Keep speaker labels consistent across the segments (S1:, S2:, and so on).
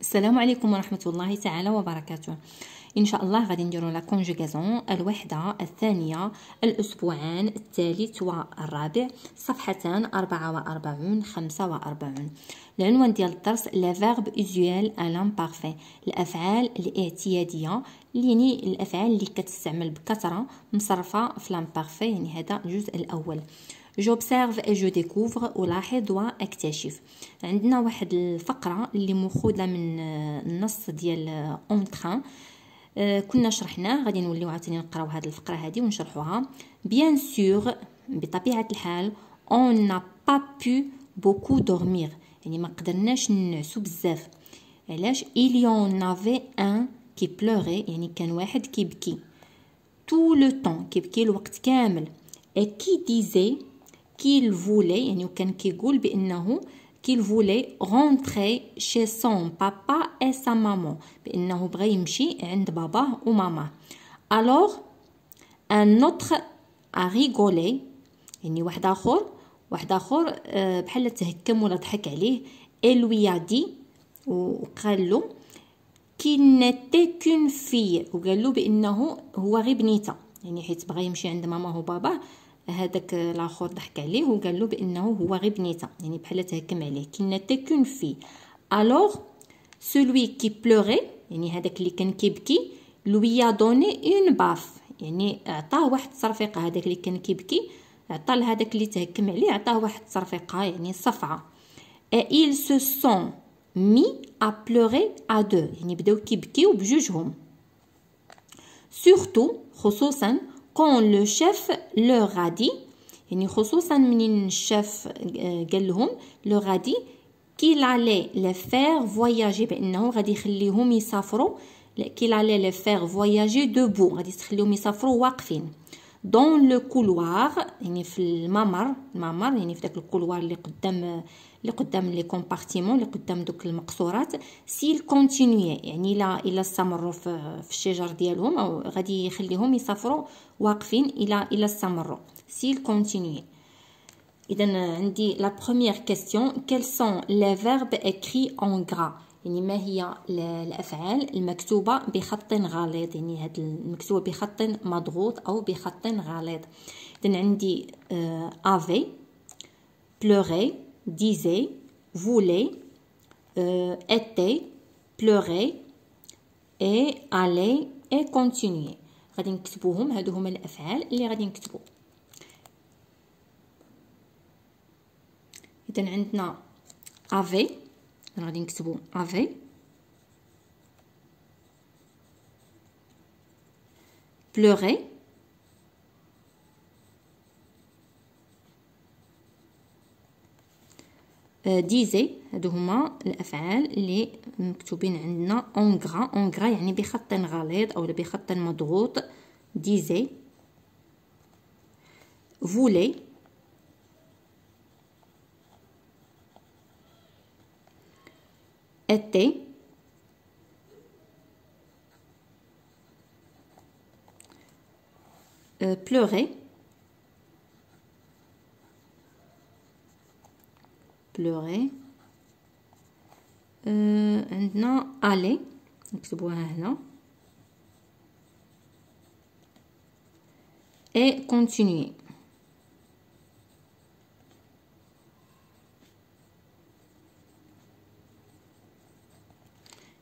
S1: السلام عليكم ورحمة الله تعالى وبركاته. إن شاء الله غادي نديرو لا كونجوغازون الوحدة الثانية الأسبوعان الثالث والرابع صفحتان 44 45. العنوان ديال الدرس لا فيرب أوزيوال أ لامبارفي، الأفعال الاعتيادية يعني الأفعال اللي كتستعمل بكثرة مصرفة في لامبارفي، يعني هذا الجزء الأول. j'observe et je découvre ألاحظ واكتشف. عندنا واحد الفقرة اللي مأخوذة من النص ديال اون تران، كنا شرحناه، غادي نوليو عاوتاني نقراو هذه الفقرة هذه ونشرحوها. بيان سور بطبيعة الحال on n'a pas pu beaucoup dormir، يعني ما قدرناش ننعسو بزاف. علاش؟ il y en avait un qui pleurait، يعني كان واحد كيبكي tout le temps، كيبكي الوقت كامل. et qui disait qu'il voulait، يعني وكان كيقول بأنه qu'il voulait rentrer chez son papa et sa maman، بأنه بغى يمشي عند باباه وماماه. alors un autre a rigolé، يعني واحد آخر بحال تهكم ولا ضحك عليه. et lui a dit، وقال له qu'il n'était qu'une fille، وقال له بأنه هو غير بنيته، يعني حيت بغى يمشي عند ماماه وباباه هذاك الاخر ضحك عليه وقال له بانه هو غير بنيته، يعني بحال تهكم عليه. qui n'était qu'une fille. alors celui qui pleurait، يعني هذاك اللي كان كيبكي lui a donné une baffe، يعني عطاه واحد التصرفيقه. هذاك اللي كان كيبكي عطى لهذاك اللي تهكم عليه عطاه واحد التصرفيقه، يعني صفعه. et ils se sont mis à pleurer à deux، يعني بداو كيبكيو بجوجهم. surtout خصوصا quand le chef leur a dit، يعني خصوصا منين الشيف قال لهم leur a dit qu'il allait les faire voyager، بأنه غادي يخليهم يسافروا، qu'il allait les faire voyager debout، غادي يخليهم يسافروا واقفين. dans le couloir، يعني في الممر يعني في داك الكولوار اللي قدام لي كومبارتيمون، اللي قدام دوك المقصورات. s'il continuait، يعني الا استمروا في الشجر ديالهم، او غادي يخليهم يسافروا واقفين الى استمروا. s'il continuait. اذا عندي لا بروميير كيسيون، quels sont les verbes écrits en gras، يعني ما هي الافعال المكتوبه بخط غليظ، يعني هاد المكتوبه بخط مضغوط او بخط غليظ. اذا عندي avait، pleurer، disait، voulait، était، pleurer، et aller et continuer. غادي نكتبوهم، هادو هما الافعال اللي غادي نكتبو. اذا عندنا avait، غادي نكتبو avait، pleurer، disait، هادو هما الافعال اللي مكتوبين عندنا en gras يعني بخط غليظ او بخط مضغوط. disait، voulait، était، pleurer، عندنا aller، نكتبوها هنا، et continuer.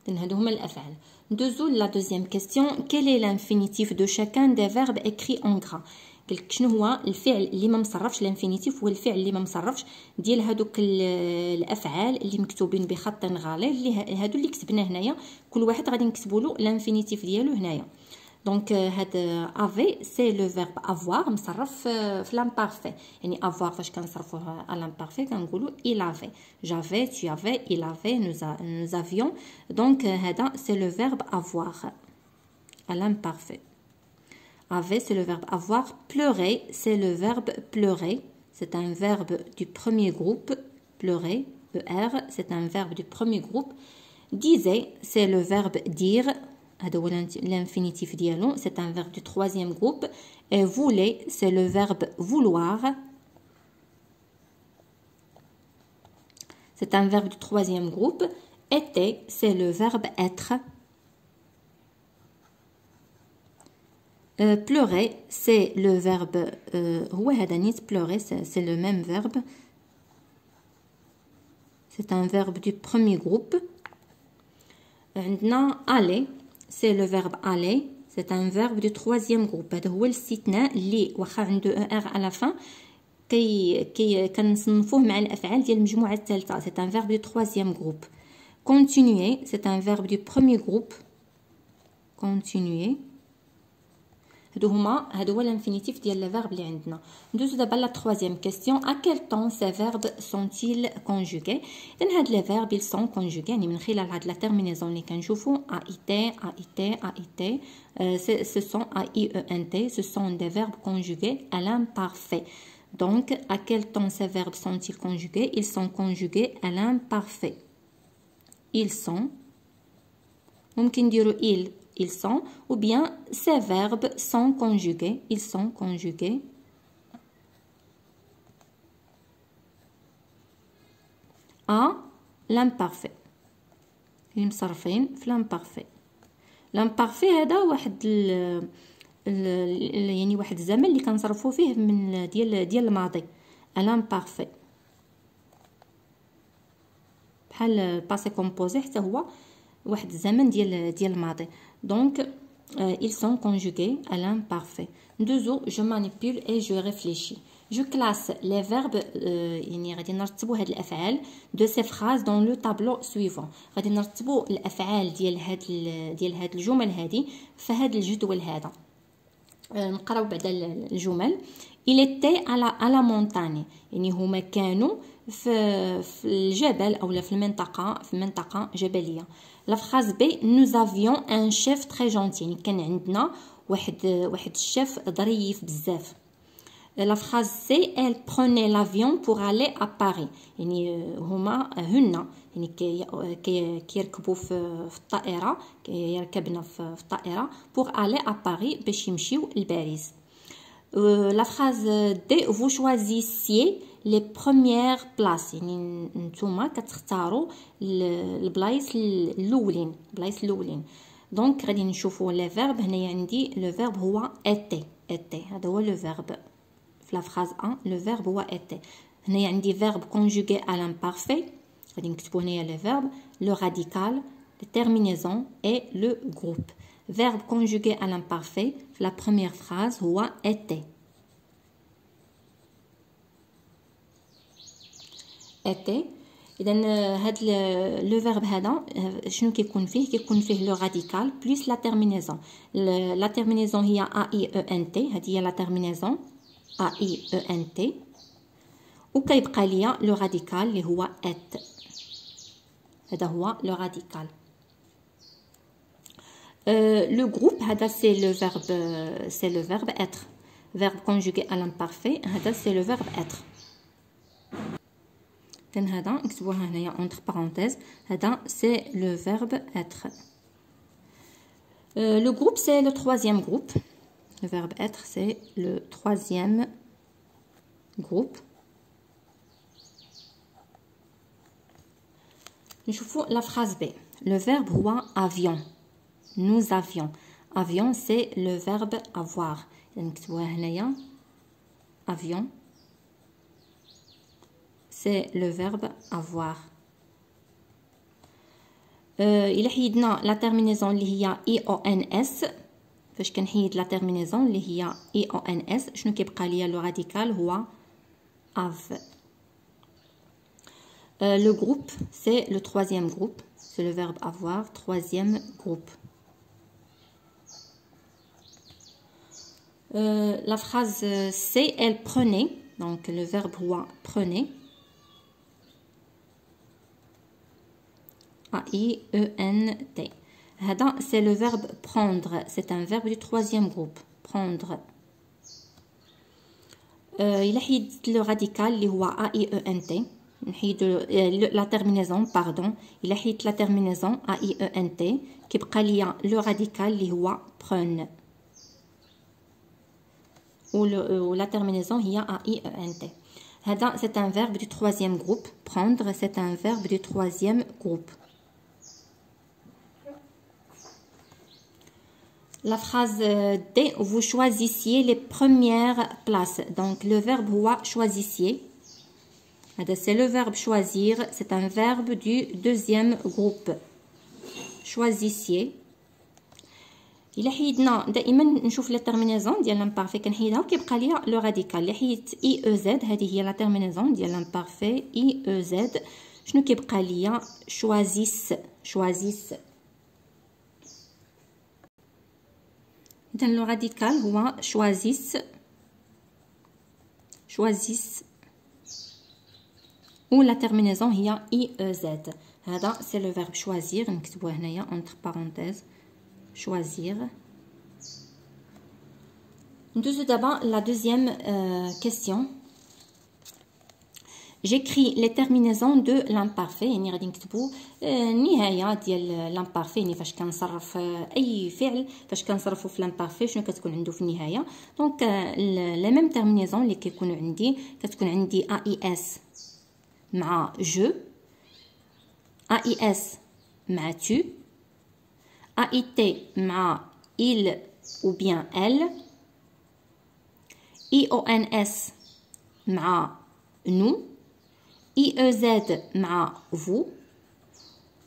S1: هادو هما الافعال. ندوزو لا دوزيام كيسيون، quel est l'infinitif de chacun des verbes écrits en gras. قالك شنو هو الفعل اللي ما مصرفش، الانفينيتيف هو الفعل اللي ما مصرفش ديال هادوك الافعال اللي مكتوبين بخط غليظ، اللي هادو اللي كتبنا هنايا كل واحد غادي نكتبوا له الانفينيتيف ديالو هنايا. دونك هاد افي سي لو فيرب افوار مصرف في لامبارفي، يعني افوار فاش كنصرفوه على لامبارفي كنقولوا il avait، j'avais، tu avais، il avait، nous avions. دونك هذا سي لو فيرب افوار à l'imparfait. avait c'est le verbe avoir. pleurer c'est le verbe pleurer, c'est un verbe du premier groupe. pleurer, er, c'est un verbe du premier groupe. disait c'est le verbe dire، هذا هو l'infinitif ديالو، c'est un verbe du troisième groupe. et voulait c'est le verbe vouloir، c'est un verbe du troisième groupe. Était, c'est le verbe être. Pleurer, c'est le verbe pleurer, c'est le même verbe. C'est un verbe du premier groupe. عندنا aller, c'est le verbe aller. C'est un verbe du troisième groupe. هذا هو الاستثناء اللي واخا عنده ار على fin كنصنفوه مع الافعال ديال المجموعه الثالثه. C'est un verbe du troisième groupe. Continuer, c'est un verbe du premier groupe. Continuer. هادو هو l'infinitif ديال le verbe اللي عندنا. ندوزو دابا لا troisième question. À quel temps ces verbes sont-ils conjugués؟ إذن هاد les verbes ils sont conjugués يعني من خلال هاد la terminaison اللي كنشوفو a été ce sont AIENT, ce sont des verbes conjugués à l'imparfait. Donc à quel temps ces verbes sont-ils conjugués؟ Ils sont conjugués à l'imparfait. Ils sont ممكن نديرو ils sont, ou bien ces verbes sont conjugués. Ils sont conjugués à l'imparfait. المصرفين في l'imparfait. l'imparfait هذا واحد يعني واحد الزمن اللي كنصرفوا فيه من ديال الماضي. à l'imparfait. بحال الباسي كومبوزي حتى هو واحد الزمن ديال الماضي. Donc ils sont conjugués à l'imparfait. Deuxièmement, je manipule et je réfléchis. Je classe les verbes يعني غادي نرتبوا هاد الافعال de ces phrases dans le tableau suivant. غادي نرتبوا الافعال ديال هاد الجمل هادي في هاد الجدول هذا. نقراو بعدا الجمل. Il était à la montagne. يعني هما كانوا في الجبل او في المنطقه جبليه. La phrase B, nous avions un chef très gentil. يعني كان عندنا واحد الشيف ظريف بزاف. La phrase C, elle prenait l'avion pour aller à Paris. يعني هن يعني كيركبوا في الطائره يركبنا في الطائره pour aller à Paris باش يمشيو لباريس. La phrase D, vous choisissiez les premières places. يعني نتوما كتختاروا البلايص الاولين دونك غادي نشوفوا لي فيرب. هنايا عندي لو فيرب هو était هذا هو لو فيرب في لا فراز 1. لو فيرب هو était. هنايا عندي فيرب conjugué à l'imparfait غادي نكتبوا هنايا لي فيرب لو راديكال لي terminaison et le groupe. Verbe conjugué à l'imparfait في la première phrase هو était. était. اذا هاد لو فيرب هذا شنو كيكون فيه لو راديكال بلس لا تيرمينيزون. لا تيرمينيزون هي AIENT. هذه هي لا تيرمينيزون AIENT وكيبقى ليا لو راديكال اللي هو ات. هذا هو لو راديكال. لو جروب هذا سي لو فيرب être. verbe conjugué à l'imparfait هذا سي لو فيرب être. كان هذا نكتبوها هنايا entre parenthèses. هذا c'est le verbe être. Le groupe c'est le troisième groupe. Le verbe être c'est le troisième groupe. نشوفوا la phrase B. Le verbe هو avion. Nous avions. Avion c'est le verbe avoir. نكتبوها هنايا avion. C'est le verbe avoir. إلا حيدنا لا تيرمينيزون اللي هي EONS. فاش كنحيد لا تيرمينيزون اللي هي EONS شنو كيبقى ليا لو راديكال هو av. Le groupe c'est le troisième groupe. C'est le verbe avoir, troisième groupe. La phrase C, elle prenait. Donc le verbe هو prenait. AIENT. هذا c'est le verbe prendre. C'est un verbe du troisième groupe. Prendre. إلا حيدت le radical اللي هو AIENT نحيد la terminaison pardon. إلا حيدت la terminaison AIENT كيبقى ليا le radical اللي هو prenne. ou la terminaison هي AIENT. هذا c'est un verbe du troisième groupe. Prendre c'est un verbe du troisième groupe. La phrase D, vous choisissiez les premières places. Donc, le verbe هو choisissiez. C'est le verbe choisir. C'est un verbe du deuxième groupe. Choisissiez. إلا حيدنا دائما نشوف لا تيرمينيزون ديال لامبارفي كنحيدها وكيبقى ليا لو راديكال. اللي حيدت اي او زد هذه هي لا تيرمينيزون ديال لامبارفي اي او زد. شنو كيبقى ليا؟ شوازيس. شوازيس. إذن لو راديكال هو شوازيس. شوازيس. و لا تيرمينيزون هي اي او زد. هذا سي لو فيرب شوازير. نكتبوه هنايا اونتر بارونتيز. Choisir. Nous d'abord la deuxième question. J'écris les terminaisons de l'imparfait. يعني غادي نكتبوا النهايه ديال l'imparfait. يعني فاش كنصرف اي فعل فاش كنصرفوا في l'imparfait شنو كتكون عنده في النهايه. دونك لا ميم تيرمينيزون اللي كيكونوا عندي كتكون عندي AIS مع je, AIS مع tu, AIT مع il ou bien elle, IONS مع nous, IEZ مع vous,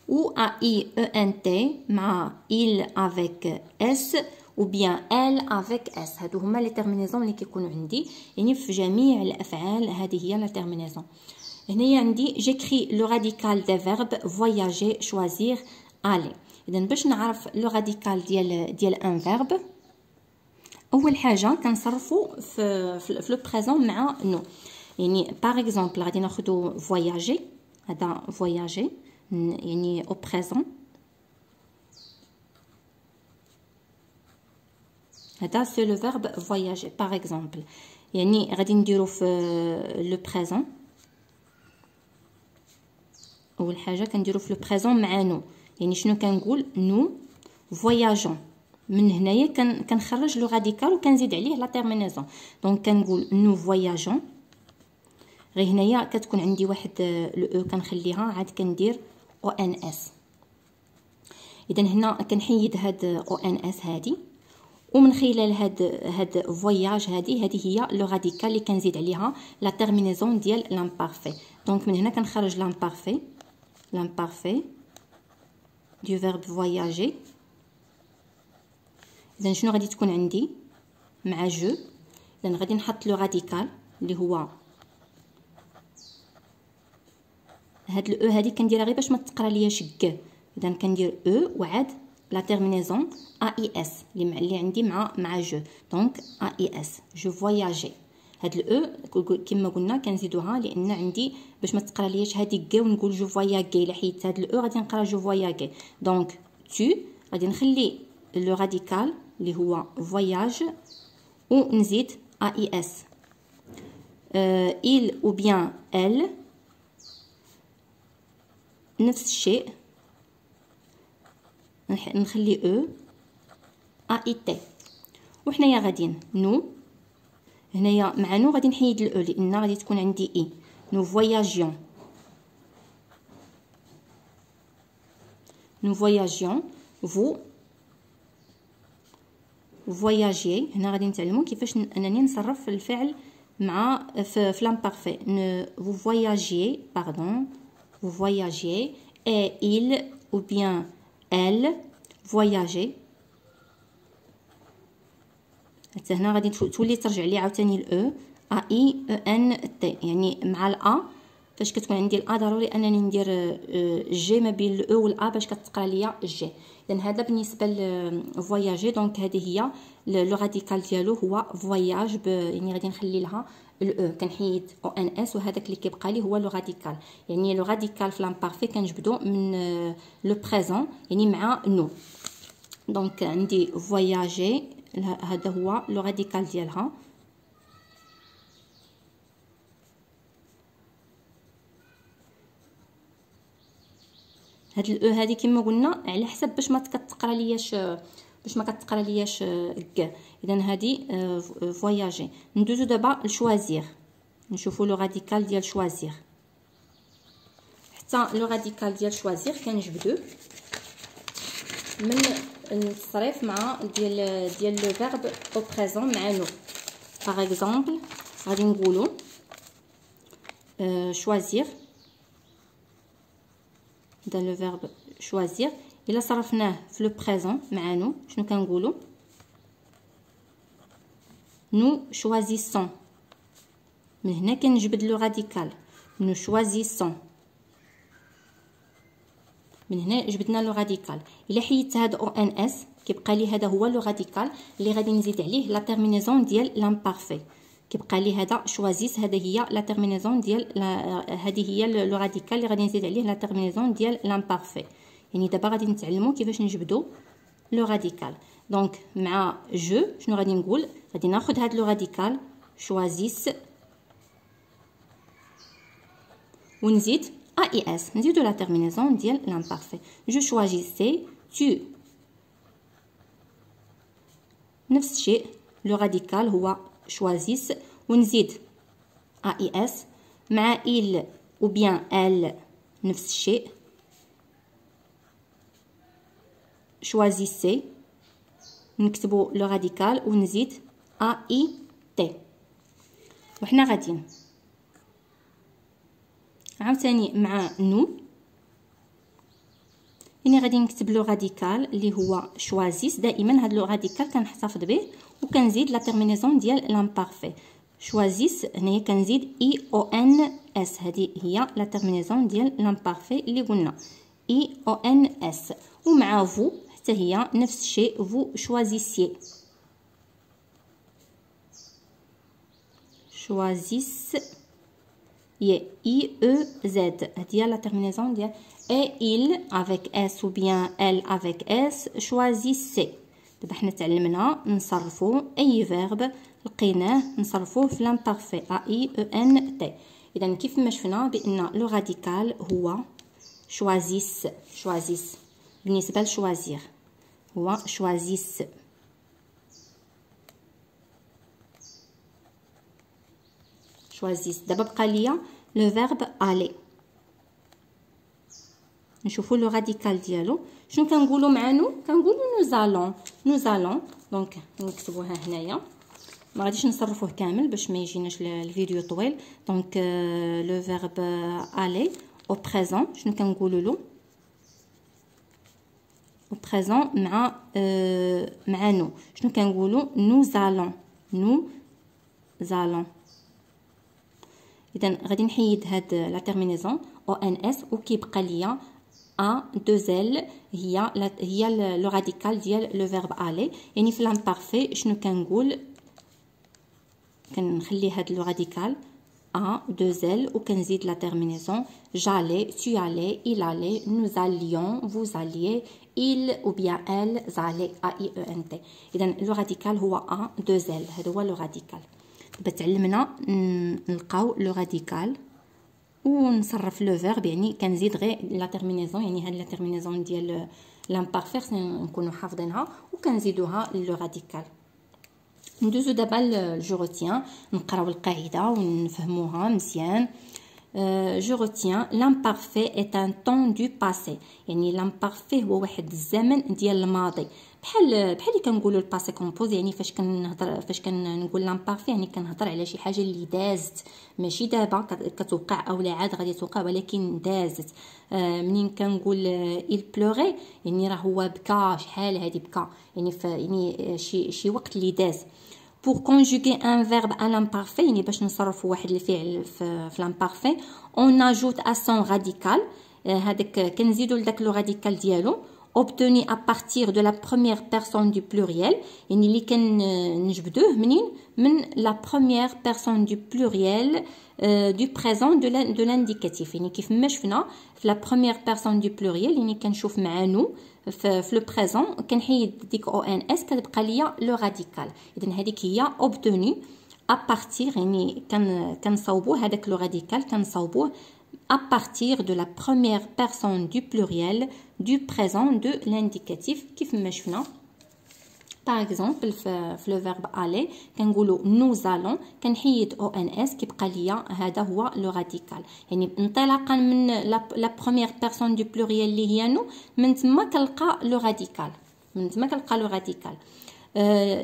S1: ou AIENT مع il avec S ou bien elle avec S. هادو هما لي تيرمينيزون اللي كيكونوا عندي يعني في جميع الافعال. هذه هي لا تيرمينيزون. هنايا عندي جيكري لو راديكال دي فيرب فواياجي شوازير aller. إذا باش نعرف لو راديكال ديال ان فيرب اول حاجه كنصرفوا في لو بريزون مع نو. يعني باغ اكزومبل غادي ناخذوا فواياجي. هذا فواياجي يعني او بريزون. هذا سي لو فيرب فواياجي باغ اكزومبل. يعني غادي نديرو في لو بريزون. اول حاجه كنديرو في لو بريزون مع نو. يعني شنو كنقول؟ نو فواياجون. من هنايا كنخرج لو راديكال وكنزيد عليه لا تيرمينيزون. دونك كنقول نو فواياجون. غير هنايا كتكون عندي واحد لو او كنخليها عاد كندير او ان اس. اذا هنا كنحيد هاد او ان اس هادي ومن خلال هاد فواياج هذه هي لو راديكال اللي كنزيد عليها لا تيرمينيزون ديال لامبارفي. دونك من هنا كنخرج لامبارفي du verbe voyager. إذا شنو غادي تكون عندي مع جو؟ إذا غادي نحط لو راديكال اللي هو هاد الاو هادي كنديرها غير باش ما تقرا لياش ك. إذا كندير او وعاد لا تيرمينيزون AIS اللي عندي مع جو. دونك AIS جو فواياجي. هاد الاو كما قلنا كنزيدوها لان عندي باش ما تقرا لياش هادي كا ونقول جو فواياغي. الا حيدت هاد الاو غادي نقرا جو فواياغي. دونك تو غادي نخلي لو راديكال اللي هو فواياج ونزيد AIS. il ou bien elle نفس الشيء نخلي او AIT. وحنايا غاديين نو. هنايا مع نو غادي نحيد الاو لان غادي تكون عندي اي. نو فواياجيون. نو فواياجيون. فو فواياجي. هنا غادي نتعلموا كيفاش انني نصرف الفعل مع في لامبارفي. فو فواياجي باردون. فو فواياجي اي il ou bien elle voyager. حتى هنا غادي تولي ترجع لي عاوتاني الاو اي ان تي. يعني مع الا فاش كتكون عندي الا ضروري انني ندير جي ما بين الاو والا باش كتقرا ليا جي. اذا هذا بالنسبه لفواياجي. دونك هذه هي لو راديكال ديالو هو فواياج. يعني غادي نخلي لها الاو كنحيد او ان اس وهذاك اللي كيبقى لي هو لو راديكال. يعني لو راديكال في لامبارفي كنجبدو من لو بريزون يعني مع نو. دونك عندي فواياجي هذا هو لو راديكال ديالها. هاد الاو هذه كما قلنا على حسب باش ما كتقرا لياش ك. اذا هذه فواياجي. ندوزو دابا لشوازير. نشوفوا لو راديكال ديال شوازير. حتى لو راديكال ديال شوازير كنجبدوه من التصريف مع ديال لو فيرب او بريزون مع نو. باغ اكزومبل غادي نقولوا choisir dans le verbe choisir. الا صرفناه في لو بريزون مع نو شنو كنقولوا؟ نو choisissons. من هنا كنجبد لو راديكال نو choisissons. من هنا جبدنا لو راديكال. الا حيدت هذا او ان اس كيبقى لي هذا هو لو راديكال اللي غادي نزيد عليه لا تيرمينيزون ديال لامبارفي. كيبقى لي هذا شوازيس، هذه هي لا تيرمينيزون ديال هذه هي لو راديكال اللي غادي نزيد عليه لا تيرمينيزون ديال لامبارفي. يعني دابا غادي نتعلموا كيفاش نجبدوا لو راديكال. دونك مع جو شنو غادي نقول؟ غادي ناخذ هذا لو راديكال شوازيس ونزيد AIS، نزيدو لا تيرمينيزون ديال لامبارفي. جو شواجيسي، تو نفس الشيء لو راديكال هو شوازيس ونزيد AIS مع il ou bien elle نفس الشيء شوازيسي نكتبو لو راديكال ونزيد AIT. وحنا غاديين عاوتاني مع نو يعني غادي نكتب لو راديكال اللي هو شوازيس. دائما هاد لو راديكال كنحتفظ به وكنزيد لا تيرمينيزون ديال لامبارفي. شوازيس هنايا كنزيد اي او ان اس، هذه هي لا تيرمينيزون ديال لامبارفي اللي قلنا اي او ان اس. ومع فو حتى هي نفس الشيء فو شوازيسيي شوازيس I E Z. هذه la terminaison ديال et il avec S ou bien elle avec S. choisissez. دابا حنا تعلمنا نصرفوا اي فيرب لقيناه نصرفوه في لامبارفي A I E N T. اذا كيف ما شفنا بان لو راديكال هو choisissent. choisissent بالنسبه لشوازير هو choisissent. choisissent. دابا بقى ليا لو فيرب aller. نشوفوا لو راديكال ديالو شنو كنقولوا مع نو؟ كنقولوا nous allons. دونك نكتبوها هنايا، ما غاديش نصرفوه كامل باش ما يجيناش الفيديو طويل. دونك لو فيرب aller au présent شنو كنقولوا له؟ au présent مع نو شنو كنقولوا؟ nous allons. اذا غادي نحيد هاد لا تيرمينيزون او ان اس وكيبقى ليا ا دو ال هي لو راديكال ديال لو فيرب aller. يعني في لامبارفي شنو كنقول؟ كنخلي هاد لو راديكال ا دو ال وكنزيد لا تيرمينيزون j'allais, tu allais, il allait, nous allions, vous alliez, il ou bien elles allaient. a i e n t. اذا لو راديكال هو ا دو ال، هذا هو لو راديكال. دابا تعلمنا نلقاو لو راديكال ونصرف لو فيرب، يعني كنزيد غير لا تيرمينيزون، يعني هاد لا تيرمينيزون ديال لامبارفير نكونوا حافظينها وكنزيدوها لو راديكال. ندوزو دابا جو روتيان نقراو القاعده ونفهموها مزيان. جو روتيان l'imparfait est un temps du passé. يعني l'imparfait هو واحد الزمن ديال الماضي، بحال اللي كنقولوا الباسي كومبوز. يعني فاش كنقول لامبارفي يعني كنهضر على شي حاجه اللي دازت، ماشي دابا كتوقع او لا عاد غادي توقع، ولكن دازت. منين كنقول il pleurait يعني راه هو بكى، شحال هادي بكى، يعني شي وقت اللي داز. pour conjuguer un verbe à l'imparfait يعني باش نصرفوا واحد الفعل في l'imparfait on ajoute à son radical. هذاك كنزيدوا لذاك لو راديكال ديالو obtenu à partir de la première personne du pluriel. يعني اللي كنجبدوه منين؟ من la première personne du pluriel du présent de l'indicatif. يعني كيف ما شفنا في la première personne du pluriel يعني كنشوف مع نو في لو بريزون كنحيد ديك او ان اس كتبقى ليا لو راديكال. اذا هذيك هي obtenu à partir، يعني كنصاوبوه هذاك لو راديكال كنصاوبوه à partir de la première personne du pluriel du présent de l'indicatif كيف ما شفنا. par exemple في le verbe aller كنقولوا nous allons كنحيد او ان اس كيبقى ليا هذا هو لو راديكال. يعني انطلاقا من la première personne du pluriel اللي هي نو، من تما كنلقى لو راديكال. من تما كنلقى لو راديكال.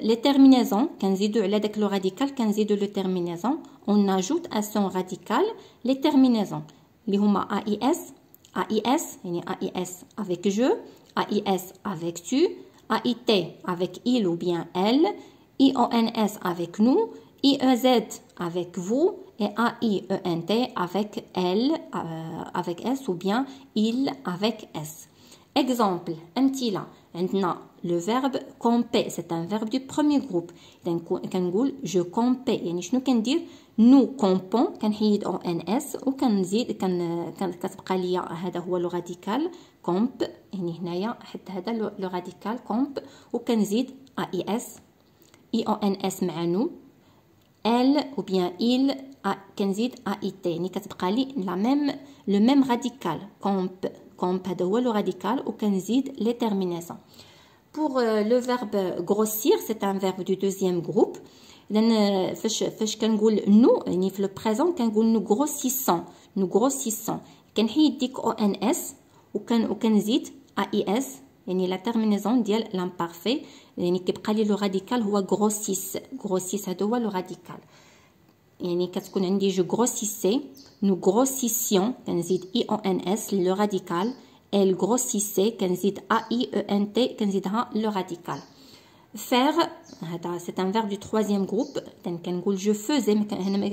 S1: Les terminaisons كنزيدو على داك لو راديكال كنزيدو لو terminaison on ajoute à son radical les terminaisons اللي هما AIS يعني AIS avec je, AIS avec tu, AIT avec il ou bien elle, IONS avec nous, IEZ avec vous et AIENT avec elle, avec S ou bien il avec S. Exemple, امثله عندنا le verbe camper, c'est un verbe du premier groupe. إذا كنقول je campe يعني شنو كندير؟ nous campons كنحيد ONS وكنزيد كتبقى ليا هذا هو لو راديكال camp يعني هنايا حتى هذا لو راديكال camp وكنزيد AIS IONS مع nous elle ou bien il كنزيد AIT يعني كتبقى لي le même radical camp هذا هو le radical وكنزيد les terminaisons. Pour le verbe grossir, c'est un verbe du deuxième groupe. إذن فاش كنقول nous يعني في le présent كنقول nous grossissons كنحيد ديك ONS وكنزيد AIS يعني la terminaison ديال l'imparfait يعني كيبقى لي le radical هو grossisse هذا هو le radical. يعني كتكون عندي je grossissais nous grossissions كنزيد IONS le radical elle grossissait كنزيد AIENT كنزيدها le radical. faire هذا c'est un verbe du troisième groupe كنقول je faisais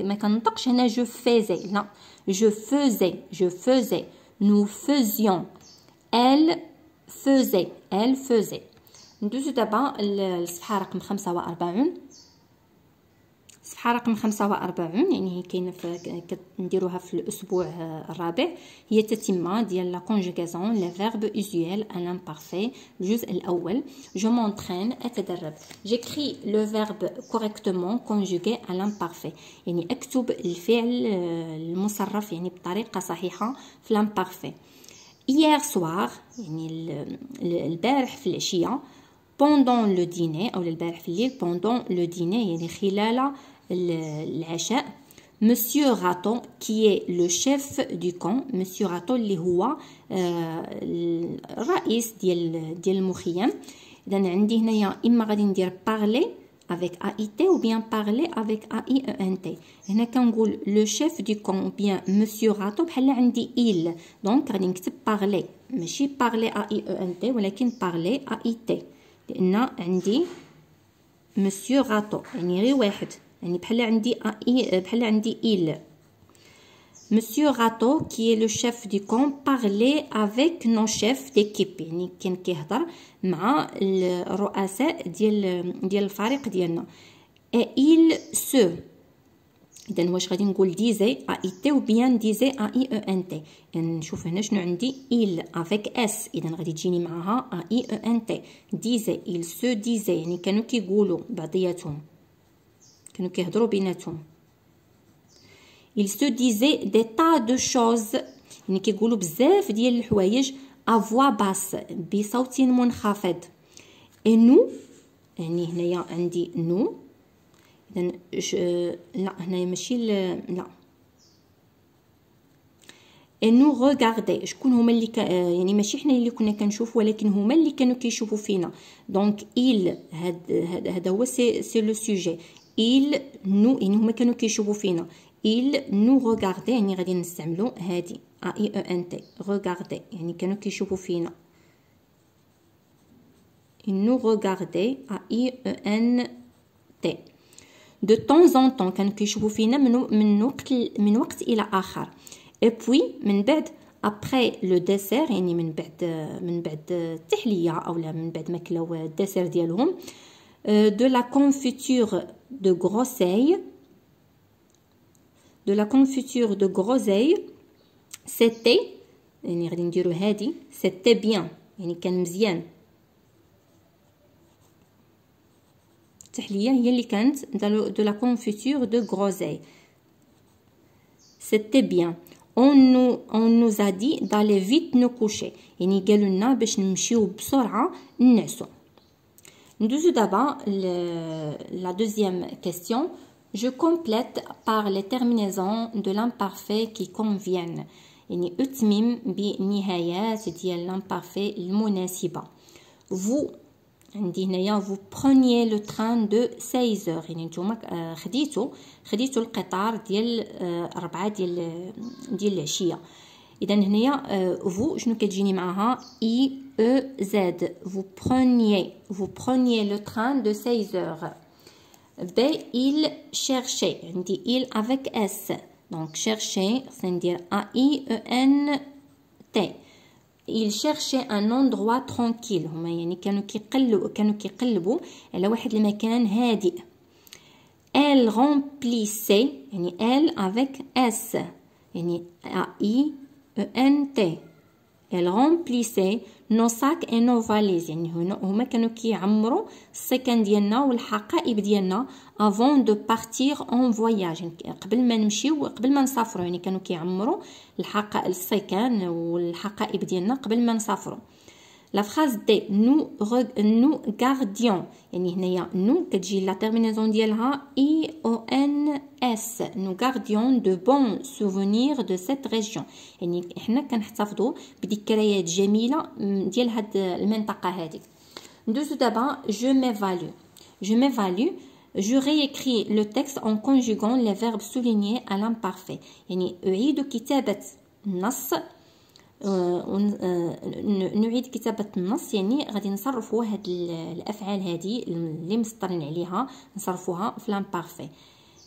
S1: ما كنطقش هنا je faisais لا je faisais nous faisions elle faisait. ندوزو دابا الصفحه رقم 45 الصفحه رقم 45 يعني هي كاينه كنديروها في الاسبوع الرابع هي تتمه ديال لا كونجوغاسيون لي فيرب اوزيوال ان امبارفي الجزء الاول جو مونترين اتدرب جيكري لو فيرب كوريكتومون كونجوغي ان امبارفي يعني اكتب الفعل المصرف يعني بطريقه صحيحه في الامبارفي. hier soir يعني البارح في العشيه pendant le dîner أو البارح في الليل pendant le dîner يعني خلال العشاء Monsieur Raton qui est le chef du camp Monsieur Raton اللي هو الرئيس ديال المخيم. إذا عندي هنايا إما غادي ندير parler avec AIT ou bien parler avec AIENT. هنا كنقول le chef du camp ou bien Monsieur Raton بحال عندي il donc غادي نكتب parler ماشي parler AIENT ولكن parler AIT لأن عندي مسيو غاتو يعني غير واحد يعني بحال عندي il. Monsieur Rato qui est le chef du camp parlait avec nos chefs d'équipe يعني كان كيهضر مع الرؤساء ديال الفريق ديالنا. et il se إذا واش غادي نقول ديزي AIT ou bien ديزي AIENT. نشوف هنا شنو عندي il avec s إذا غادي تجيني معها AIENT. ديزي il se disait يعني كانوا كيقولوا بعضياتهم كانوا كيهضروا بيناتهم. il se disait des tas de choses يعني كيقولوا بزاف ديال الحوايج à voix basse بصوت منخفض. et nous يعني هنايا عندي nous إذن لا هنايا ماشي لا et nous regarder شكون هما اللي يعني ماشي حنا اللي كنا كنشوف ولكن هما اللي كانوا كيشوفوا فينا دونك il هذا هو سي لو سوجي il nous يعني هما كانوا كيشوفوا فينا il nous regardait يعني غادي نستعملوا هذه AIENT regarder يعني كانوا كيشوفوا فينا il nous regardait AIENT. de temps en temps كانوا كيشوفوا فينا من وقت الى اخر. et puis من بعد après le dessert يعني من بعد التحليه اولا من بعد ما كلاو الدسر ديالهم de la confiture de groseille c'était يعني غادي نديرو هذه c'était bien يعني كان مزيان. التحليه هي اللي كانت de la confiture de groseille c'était bien. on nous a dit d'aller vite nous coucher يعني قالوا لنا باش نمشيو بسرعه ننعسو. ندوزو دابا la deuxième question. je complète par les terminaisons de l'imparfait qui conviennent يعني أتمم بنهايات ديال l'imparfait المناسبة. vous عندي هنايا vous preniez le train de 16 heures يعني نتوما خديتو القطار ديال 4 ديال العشيه. اذا هنايا vous شنو كتجيني معاها i e z vous preniez le train de 16 heures. B il cherchait عندي il avec s donc chercher c'est-à-dire a i e n t. il cherchait un endroit tranquille هما يعني كانوا كيقلبوا على واحد المكان هادئ. elle remplissait يعني elle avec s يعني a i e n t. elle remplissait nos sacs et nos valises يعني هما كانوا كيعمروا السكن ديالنا والحقائب ديالنا avant de partir en voyage يعني قبل ما نمشيو قبل ما نسافروا يعني كانوا كيعمروا السكن والحقائب ديالنا قبل ما نسافروا. la phrase D nous gardions يعني هنايا nous كتجي لا terminaison ديالها i o n s nous gardions de bons souvenirs de cette région يعني حنا كنحتفظوا بذكريات جميله ديال هاد المنطقه هذه. ندوزو دابا je m'évalue je réécris le texte en conjuguant les verbes soulignés à l'imparfait يعني اعيد كتابه النص نعيد كتابة النص يعني غادي نصرفوا هاد الافعال هذه اللي مسطرين عليها نصرفوها في لامبارفي.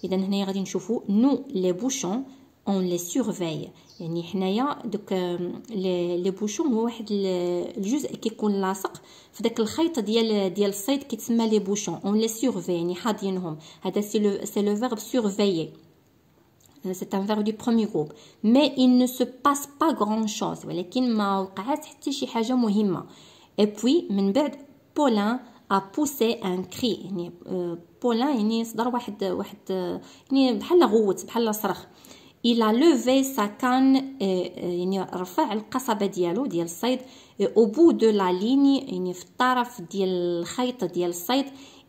S1: اذا هنايا غادي نشوفوا نو لي بوشون اون لي سورفاي يعني حنايا دوك لي بوشون هو واحد الجزء كيكون لاصق في داك الخيط ديال الصيد كيتسمى لي بوشون اون لي سورفاي يعني حاضينهم. هذا سي لو فيرب سورفايي. C'est un verbe du premier groupe. Mais il ne se passe pas grand-chose. ولكن ما وقعت حتى شي حاجة مهمة. Et puis من بعد Paulin a poussé un cri. يعني Paulin يعني صدر واحد يعني بحال غوت بحال صرخ. Il a levé sa canne يعني رفع القصبة ديالو ديال الصيد. Au bout de la ligne يعني في الطرف ديال الخيط ديال الصيد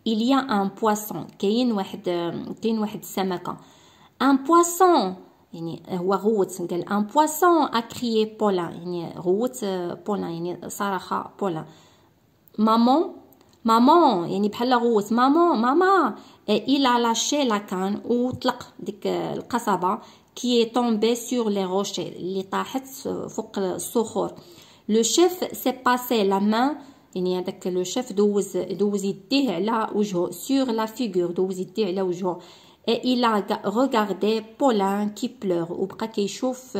S1: il y a un poisson. كاين واحد السمكة. un poisson يعني هو غوت قال un poisson a crié Paulin يعني غوت Paulin يعني صرخ Paulin. maman يعني بحال غوت maman il a lâché la canne وطلق ديك القصبة qui est tombée sur les rochers اللي طاحت فوق الصخور. le chef s'est passé la main يعني هذاك لو شيف دوز يديه على وجهه sur la figure دوز يديه على وجهه. Et il a regardé Paulin qui pleure وبقى كيشوف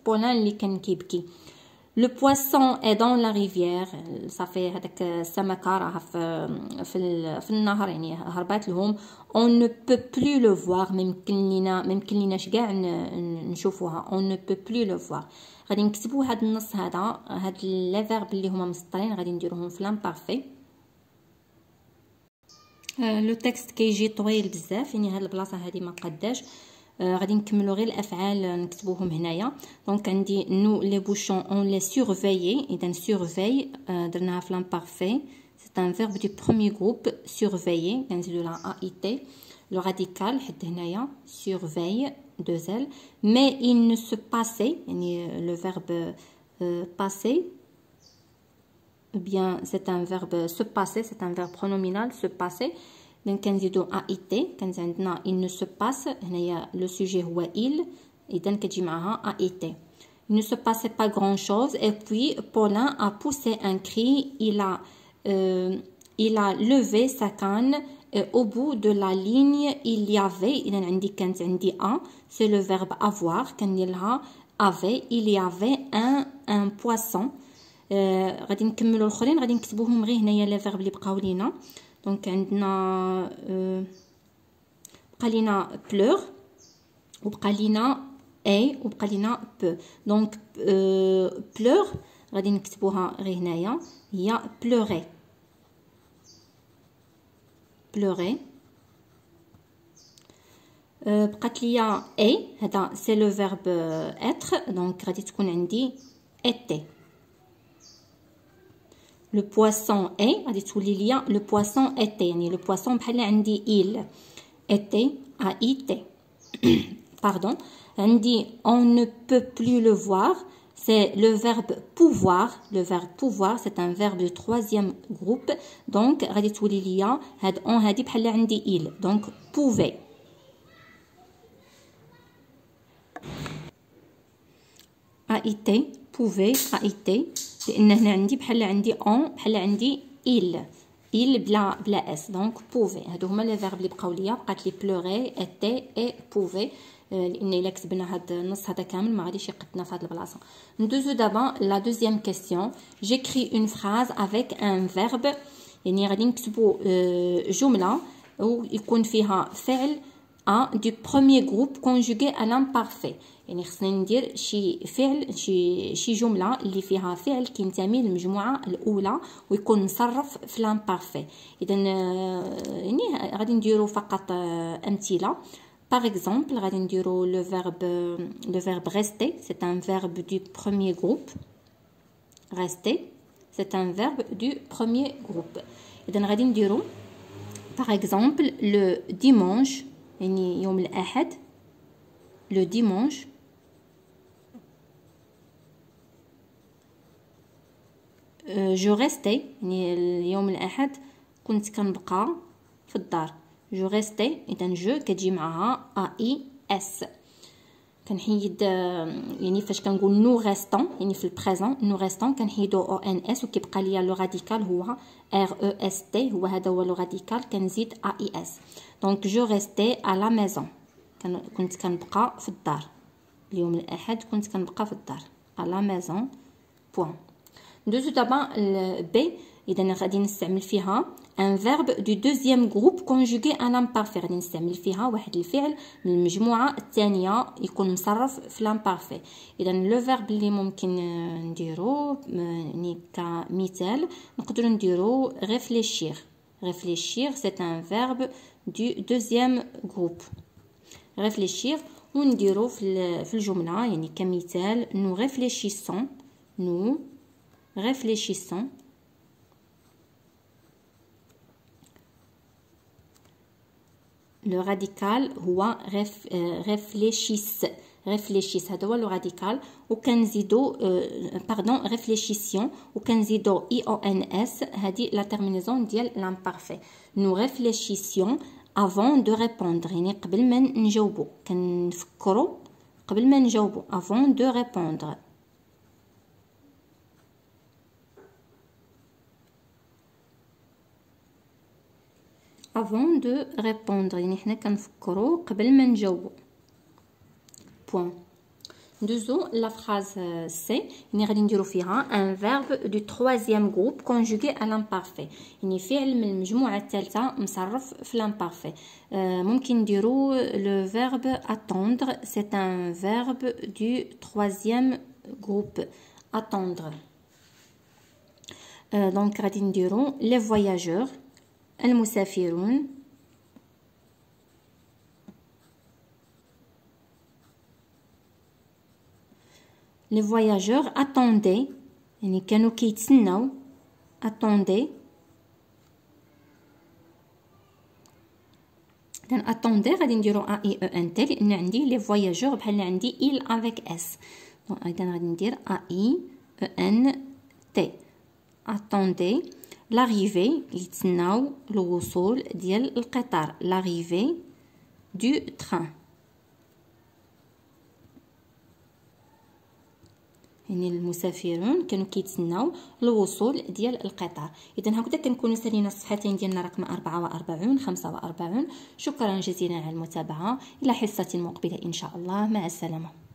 S1: Paulin اللي كان كيبكي. Le poisson est dans la rivière صافي هذاك السمكة راها في النهر يعني هربات لهم. On ne peut plus le voir ما يمكن ليناش كاع نشوفوها. On ne peut plus le voir. غادي نكتبوا هذا النص هاد لي فيرب اللي هما مسطرين غادي نديروهم في لامبارفي. لو تكست كيجي طويل بزاف يعني هاد البلاصه هادي ما قداش. غادي نكملوا غير الافعال نكتبوهم هنايا. دونك عندي نو لي بوشون اون لي سورفايي. اذا سورفاي درناها في لامبارفي سي ان فيرب دو بروميير جروب سورفايي كنزيدو لها ا اي تي. لو راديكال حد هنايا سورفاي دو زل. مي il ne se passait يعني لو فيرب passer ou bien c'est un verbe se passer, c'est un verbe pronominal se passer. Donc كنزيدو AIT كنزيد عندنا il ne se passe هنايا لو سوجي هو il اذا كتجي معاها AIT. il ne se passait pas grand chose et puis Paulin a poussé un cri. il a levé sa canne et au bout de la ligne il y avait اذا عندي كانت عندي a c'est le verbe avoir كندير لها avait il y avait un poisson. غادي نكملوا الاخرين غادي نكتبوهم غير هنايا لي فيرب اللي بقاو لينا. دونك عندنا بقى لينا بلور وبقى لينا اي وبقى لينا بو. دونك بلور غادي نكتبوها غير هنايا هي بلوري بقات ليا اي هذا سي لو فيرب اتر دونك غادي تكون عندي était. Le poisson est غادي تولي ليا le poisson était يعني le poisson بحال عندي il était a été. pardon. عندي on ne peut plus le voir c'est le verbe pouvoir. Le verbe pouvoir, c'est un verbe de troisième groupe. Donc, غادي تولي ليا هاد اون هادي بحال عندي il. Donc, pouvait. a été, pouvait, a été. لأن هنا عندي بحال عندي اون بحال عندي il. il بلا اس. Donc, pouvait. هادو هما لي فيرب اللي بقاو ليا. بقات لي pleurer, était et pouvait. لان الا كتبنا هاد النص هذا كامل ما غاديش يقدنا في هاد البلاصه. ندوزو دابا لا دوزيام كيسيون. جيكري اون فراز افيك ان فيرب، يعني غادي نكتبو جمله ويكون فيها فعل ا دو بروميير جروب كونجوغي ا لامبارفي، يعني خصنا ندير شي فعل شي جمله اللي فيها فعل كينتمي للمجموعه الاولى ويكون مصرف في لامبارفي. اذا يعني غادي نديرو فقط امثله. Par exemple, غادي نديرو le verbe rester, c'est un verbe du premier groupe. Rester, c'est un verbe du premier groupe. إذا غادي نديرو par exemple le dimanche، يعني يوم الأحد. Le dimanche je restais، يعني اليوم الأحد كنت كنبقى في الدار. جو ريستي، اذا جو كتجي معها ا اي اس. كنحيد يعني فاش كنقول نو ريستون يعني في البريزون نو ريستون كنحيدو او ان اس وكيبقى ليا لو راديكال هو ار او اس تي، هو هذا هو لو راديكال. كنزيد ا اي اس. دونك جو ريستي ا لا ميزون، كنت كنبقى في الدار. اليوم الاحد كنت كنبقى في الدار ا لا ميزون بوين. ندوزو دابا بي. اذا غادي نستعمل فيها ان فيرب دو دوزيام جروب كونجوغي ان لامبارفي، غادي نستعمل فيها واحد الفعل من المجموعه الثانيه يكون مصرف في لامبارفي. اذا لو فيرب اللي ممكن نديرو يعني كمثال نقدروا نديرو réfléchir. réfléchir c'est un verbe du deuxième groupe. réfléchir ونديرو في الجمله يعني كمثال nous réfléchissons. لو راديكال هو réfléchisse هذا هو لو راديكال. وكنزيدو باردون réfléchissions وكنزيدو اي او ان اس، هذه لا تيرمينيزون ديال لامبارفي. نو réfléchissions avant de répondre، يعني قبل ما نجاوبو كنفكروا قبل ما نجاوبو avant de répondre. avant de répondre يعني حنا كنفكروا قبل ما نجاوبوا. point. ندوزو لا فراز سي، يعني غادي نديرو فيها ان فيرب دو troisième groupe conjugué à l'imparfait، يعني فعل من المجموعه الثالثه مصرف في l'imparfait. ممكن نديرو لو فيرب attendre، c'est un verbe du troisième groupe. attendre. donc غادي نديرو les voyageurs، المسافرون. les voyageurs attendaient، يعني كانوا كيتسناو. attendez. إذن attendez غادي نديرو ا اي او ان تي لأن عندي les voyageurs بحال عندي il avec s. إذن غادي ندير ا اي او ان تي. attendez l'arrivée، يتسناو الوصول ديال القطار. l'arrivée du train، يعني المسافرون كانوا كيتسناو الوصول ديال القطار. اذا هكذا كنكونوا سالينا الصفحتين ديالنا رقم 44 45. شكرا جزيلا على المتابعه، الى حصه مقبله ان شاء الله. مع السلامه.